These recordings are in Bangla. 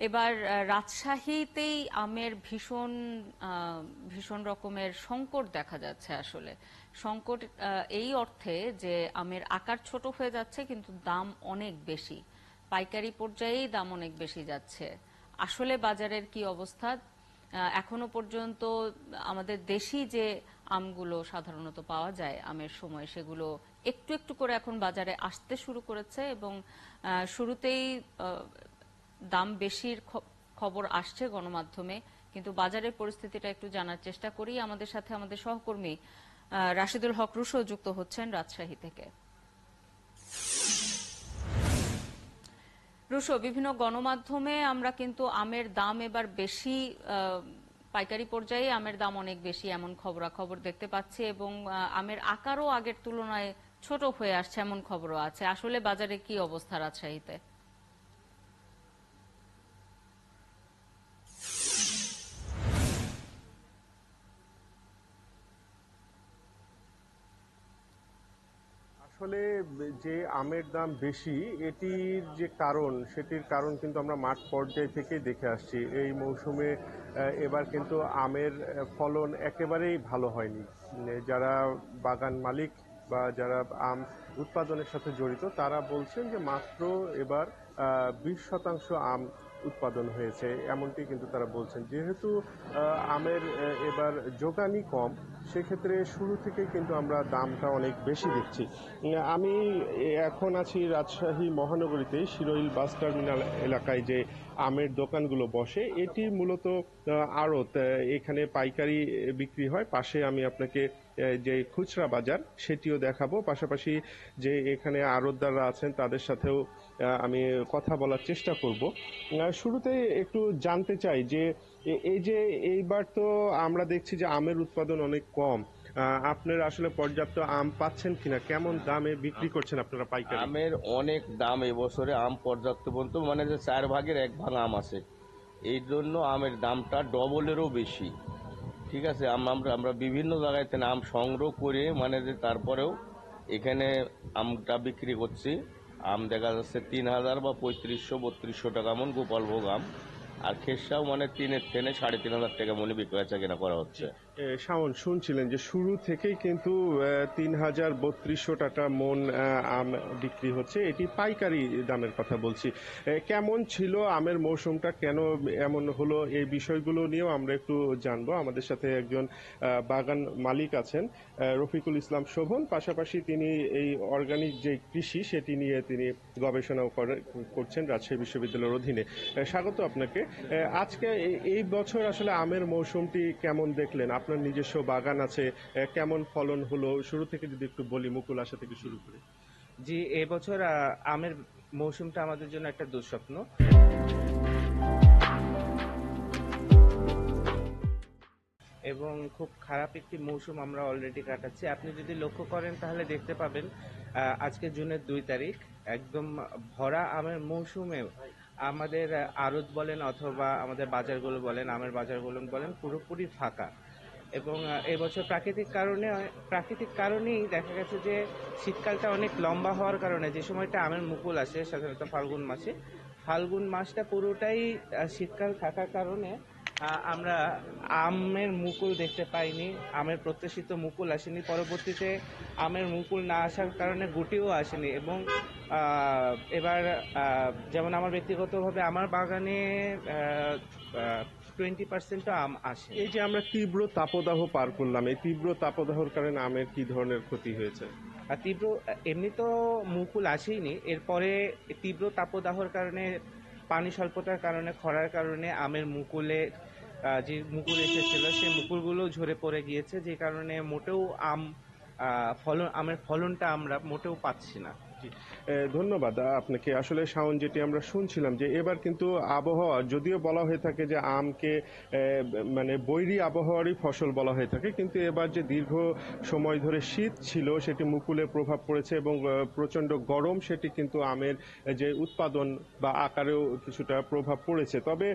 এবার রাজশাহীতেই আমের ভীষণ ভীষণ রকমের সংকট দেখা যাচ্ছে। আসলে সংকট এই অর্থে যে আমের আকার ছোট হয়ে যাচ্ছে কিন্তু দাম অনেক বেশি, পাইকারি পর্যায়েই দাম অনেক বেশি যাচ্ছে। আসলে বাজারের কি অবস্থা? এখনো পর্যন্ত আমাদের দেশি যে আমগুলো সাধারণত পাওয়া যায় আমের সময়, সেগুলো একটু একটু করে এখন বাজারে আসতে শুরু করেছে এবং শুরুতেই দাম বেশির খবর আসছে গণমাধ্যমে, কিন্তু বাজারের পরিস্থিতিটা একটু জানার চেষ্টা করি। আমাদের সাথে আমাদের সহকর্মী রাশিদুল হক রুশো যুক্ত হচ্ছেন রাজশাহী থেকে। রুশো, বিভিন্ন গণমাধ্যমে আমরা কিন্তু আমের দাম এবার বেশি, পাইকারি পর্যায়ে আমের দাম অনেক বেশি এমন খবরাখবর দেখতে পাচ্ছি এবং আমের আকারও আগের তুলনায় ছোট হয়ে আসছে এমন খবরও আছে। আসলে বাজারে কি অবস্থা রাজশাহীতে? আসলে যে আমের দাম বেশি, এটির যে কারণ, সেটির কারণ কিন্তু আমরা মাঠ পর্যায় থেকে দেখে আসছি। এই মৌসুমে এবার কিন্তু আমের ফলন একেবারেই ভালো হয়নি। যারা বাগান মালিক বা যারা আম উৎপাদনের সাথে জড়িত, তারা বলছেন যে মাত্র এবার 20% আম উৎপাদন হয়েছে, এমনটি কিন্তু তারা বলছেন। যেহেতু আমের এবার যোগানই কম, সেক্ষেত্রে শুরু থেকে কিন্তু আমরা দামটা অনেক বেশি দেখছি। আমি এখন আছি রাজশাহী মহানগরীতে শিরোইল বাস টার্মিনাল এলাকায়, যে আমের দোকানগুলো বসে এটি মূলত আড়ত। এখানে পাইকারি বিক্রি হয়। পাশে আমি আপনাকে যে খুচরা বাজার সেটিও দেখাবো, পাশাপাশি যে এখানে আড়তদাররা আছেন তাদের সাথেও আমি কথা বলার চেষ্টা করব। শুরুতে একটু জানতে চাই যে এই যে এইবার তো আমরা দেখছি যে আমের উৎপাদন অনেক কম, আপনারা আসলে পর্যাপ্ত আম পাচ্ছেন কিনা, কেমন দামে বিক্রি করছেন আপনারা পাইকারি? আমের অনেক দাম এবছরে, আম পর্যাপ্ত বলতে মানে যে 4 ভাগের 1 ভাগ আম আছে, এই জন্য আমের দামটা ডবলেরও বেশি। ঠিক আছে, আমরা আমরা বিভিন্ন জায়গায় থেকে আম সংগ্রহ করে মানে যে তারপরেও এখানে আমটা বিক্রি করছি। আম দেখা যাচ্ছে 3,000 বা 3500-3200 টাকা মন গোপালভোগ আম, আর খেসাও মানে 3,000 থেকে 3,500 টাকা মনে বেচা কেনা করা হচ্ছে। শাওন, শুনছিলেন যে শুরু থেকেই কিন্তু 3,000-3200 টাকা মন আম বিক্রি হচ্ছে, এটি পাইকারি দামের কথা বলছি। কেমন ছিল আমের মৌসুমটা, কেন এমন হলো, এই বিষয়গুলো নিয়েও আমরা একটু জানবো। আমাদের সাথে একজন বাগান মালিক আছেন, রফিকুল ইসলাম শোভন, পাশাপাশি তিনি এই অর্গানিক যে কৃষি সেটি নিয়ে তিনি গবেষণাও করছেন রাজশাহী বিশ্ববিদ্যালয়ের অধীনে। স্বাগত আপনাকে। আজকে এই বছর আসলে আমের মৌসুমটি কেমন দেখলেন? আপনার নিজস্ব বাগান আছে, কেমন ফলন হলো শুরু থেকে যদি একটু বলি, মুকুল আশা থেকে শুরু করে। জি, এবছর আমের মৌসুমটা আমাদের জন্য একটা দুঃস্বপ্ন এবং খুব খারাপ একটি মৌসুম আমরা অলরেডি কাটাচ্ছি। আপনি যদি লক্ষ্য করেন তাহলে দেখতে পাবেন আজকে জুনের 2 তারিখ, একদম ভরা আমের মৌসুমে আমাদের আড়ত বলেন অথবা আমাদের বাজারগুলো বলেন, আমের বাজারগুলো বলেন, পুরোপুরি ফাঁকা। এবং এবছর প্রাকৃতিক কারণেই দেখা গেছে যে শীতকালটা অনেক লম্বা হওয়ার কারণে যে সময়টা আমের মুকুল আসে সাধারণত ফাল্গুন মাসটা পুরোটাই শীতকাল থাকার কারণে আমরা আমের মুকুল দেখতে পাইনি, আমের প্রত্যাশিত মুকুল আসেনি। পরবর্তীতে আমের মুকুল না আসার কারণে গুটিও আসেনি এবং এবার যেমন আমার ব্যক্তিগতভাবে আমার বাগানে 20% আম আসে। এই যে আমরা তীব্র তাপদাহ পার করলাম, এই তীব্র তাপদাহর কারণে আমের কি ধরনের ক্ষতি হয়েছে? আর এমনি তো মুকুল আসেইনি, এরপরে তীব্র তাপদাহর কারণে, পানি স্বল্পতার কারণে, খরার কারণে আমের মুকুলে যে মুকুল এসেছিল সেই মুকুলগুলো ঝরে পড়ে গিয়েছে, যে কারণে মোটেও আমের ফলনটা আমরা মোটেও পাচ্ছি না। ধন্যবাদ আপনাকে। আসলে শাওন, যেটি আমরা শুনছিলাম যে এবার কিন্তু আবহাওয়া, যদিও বলা হয়ে থাকে যে আমকে মানে বৈরী আবহাওয়ারই ফসল বলা হয়ে থাকে, কিন্তু এবার যে দীর্ঘ সময় ধরে শীত ছিল সেটি মুকুলে প্রভাব পড়েছে এবং প্রচন্ড গরম, সেটি কিন্তু আমের যে উৎপাদন বা আকারেও কিছুটা প্রভাব পড়েছে। তবে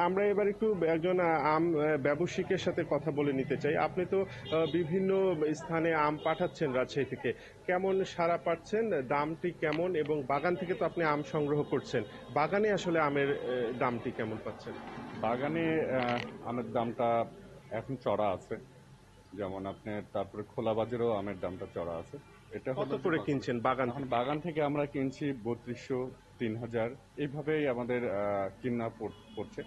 আমরা এবার একটু একজন আম ব্যবসায়িকের সাথে কথা বলে নিতে চাই। আপনি তো বিভিন্ন স্থানে আম পাঠাচ্ছেন রাজশাহী থেকে, কেমন সাড়া পাচ্ছেন? দাম দামটি কেমন, এবং বাগান থেকে তো আপনি আম সংগ্রহ করছেন, বাগানে আসলে আমের দামটি কেমন পাচ্ছেন? বাগানে আমের দামটা এখন চড়া আছে, যেমন আপনার তারপরে খোলা বাজারেও আমের দামটা চড়া আছে। এটা কত হলো করে যে কিনছেন বাগান এখন থেকে? বাগান থেকে আমরা কিনছি 3200, 3000 এইভাবেই আমাদের কিনা পড়ছে।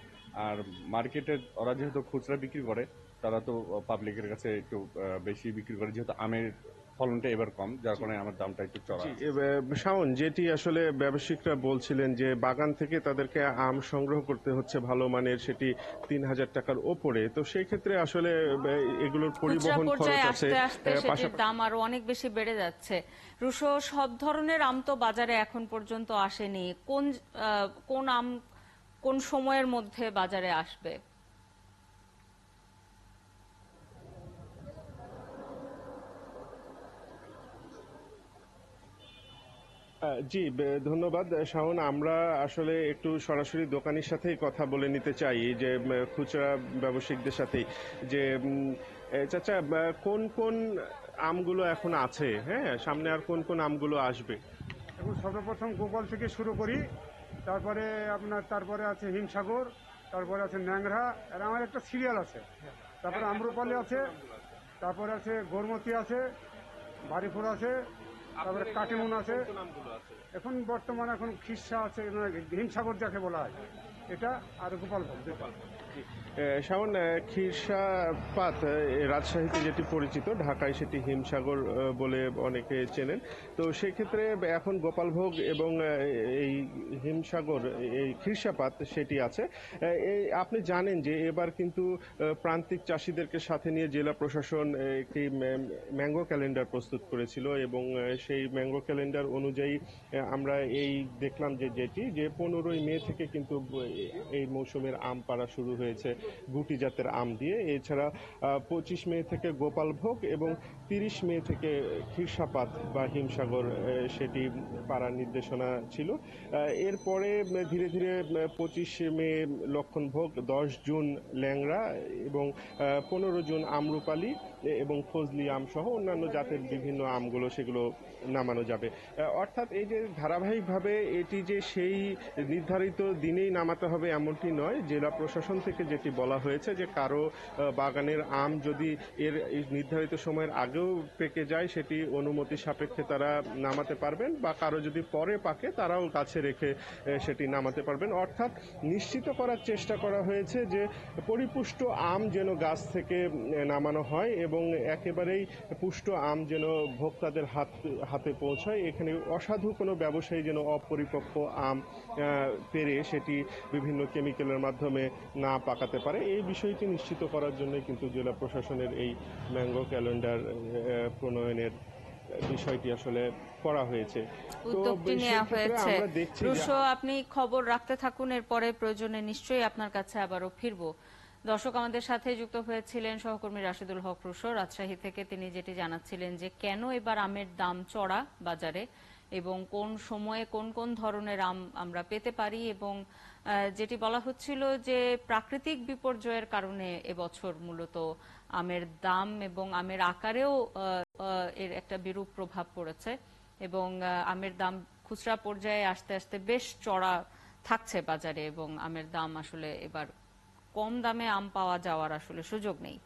আর মার্কেটে ওরা যেহেতু খুচরা বিক্রি করে, তারা তো পাবলিকের কাছে একটু বেশি বিক্রি করে, যেহেতু আমের ফলনটা এবার কম, যার কারণে আমার দামটা একটু চড়া আছে। শাওন, যেটি আসলে ব্যবসায়িকরা বলছিলেন যে বাগান থেকে তাদেরকে আম সংগ্রহ করতে হচ্ছে ভালো মানের, সেটি 3000 টাকার ওপরে, তো সেই ক্ষেত্রে আসলে এগুলোর খুচরা পরিবহন খরচ পর্যায়ে আছে, আস্তে আস্তে সেটির পাশাপাশি দাম আরো অনেক বেশি বেড়ে যাচ্ছে। রুশো, সব ধরনের আম তো বাজারে এখন পর্যন্ত আসেনি, কোন আম কোন সময়ের মধ্যে বাজারে আসবে? জি, ধন্যবাদ শাওন। আমরা আসলে একটু সরাসরি দোকানির সাথেই কথা বলে নিতে চাই, যে খুচরা ব্যবসায়িকদের সাথেই, যে চাচা, কোন কোন আমগুলো এখন আছে, হ্যাঁ, সামনে আর কোন কোন আমগুলো আসবে? এখন সর্বপ্রথম গোপাল থেকে শুরু করি, তারপরে আছে হিমসাগর, তারপরে আছে ন্যাংরা, আর আমার একটা সিরিয়াল আছে, তারপরে আম্রপালি আছে, তারপরে আছে গোরমতি আছে, বাড়িফুল আছে, তারপরে কাটিমুন আছে। এখন বর্তমানে এখন খিরসা আছে, মানে হিমসাগর যাকে বলা হয় এটা, আর গোপালভোগ। শাওন, খিরসাপাত রাজশাহীতে যেটি পরিচিত, ঢাকায় সেটি হিমসাগর বলে অনেকে চেনেন। তো সেক্ষেত্রে এখন গোপালভোগ এবং এই হিমসাগর, এই খিরসাপাত সেটি আছে। আপনি জানেন যে এবার কিন্তু প্রান্তিক চাষিদেরকে সাথে নিয়ে জেলা প্রশাসন একটি ম্যাঙ্গো ক্যালেন্ডার প্রস্তুত করেছিল, এবং সেই ম্যাঙ্গো ক্যালেন্ডার অনুযায়ী আমরা এই দেখলাম যে 15ই মে থেকে কিন্তু এই মৌসুমের আম পাড়া শুরু হয়েছে গুটি জাতের আম দিয়ে। এছাড়া 25 মে থেকে গোপালভোগ এবং 30 মে থেকে খিরসাপাত বা হিমসাগর সেটি পাড়ার নির্দেশনা ছিল। এরপরে ধীরে ধীরে 25 মে লক্ষণভোগ, 10 জুন ল্যাংড়া এবং 15 জুন আম্রপালি এবং ফজলি আম সহ অন্যান্য জাতের বিভিন্ন আমগুলো সেগুলো নামানো যাবে। অর্থাৎ এই যে ধারাবাহিকভাবে এটি যে সেই নির্ধারিত দিনেই নামাতে হবে এমনটি নয়। জেলা প্রশাসন থেকে যেটি বলা হয়েছে যে কারো বাগানের আম যদি এর নির্ধারিত সময়ের আগেও পেকে যায়, সেটি অনুমতি সাপেক্ষে তারা নামাতে পারবেন, বা কারো যদি পরে পাকে তারাও গাছে রেখে সেটি নামাতে পারবেন। অর্থাৎ নিশ্চিত করার চেষ্টা করা হয়েছে যে পরিপুষ্ট আম যেন গাছ থেকে নামানো হয় এবং একেবারেই পুষ্ট আম যেন ভোক্তাদের হাতে পৌঁছায়। এখানে অসাধু কোনো ব্যবসায়ী যেন অপরিপক্ক আম পেরে সেটি বিভিন্ন কেমিক্যালের মাধ্যমে না পাকাতে পারে, এই বিষয়টি নিশ্চিত করার জন্য কিন্তু জেলা প্রশাসনের এই ম্যাঙ্গো ক্যালেন্ডার প্রণয়নের বিষয়টি আসলে করা হয়েছে। উদ্যোগটি নেওয়া হয়েছে। আমরা দেখছি রুশো, আপনি খবর রাখতে থাকুন, এরপরে প্রয়োজনে নিশ্চয়ই আপনার কাছে আবারও ফিরবো। দর্শক, আমাদের সাথে যুক্ত হয়েছিলেন সহকর্মী রাশিদুল হক রুশো রাজশাহী থেকে। তিনি যেটি জানাচ্ছিলেন যে কেন এবার আমের দাম চড়া বাজারে, এবং কোন সময়ে কোন কোন ধরনের আম আমরা পেতে পারি, এবং যেটি বলা হচ্ছিল যে প্রাকৃতিক বিপর্যয়ের কারণে এবছর মূলত আমের দাম এবং আমের আকারেও এর একটা বিরূপ প্রভাব পড়েছে, এবং আমের দাম খুচরা পর্যায়ে আস্তে আস্তে বেশ চড়া থাকছে বাজারে, এবং আমের দাম আসলে এবার কম দামে আম পাওয়া যাওয়ার আসলে সুযোগ নেই।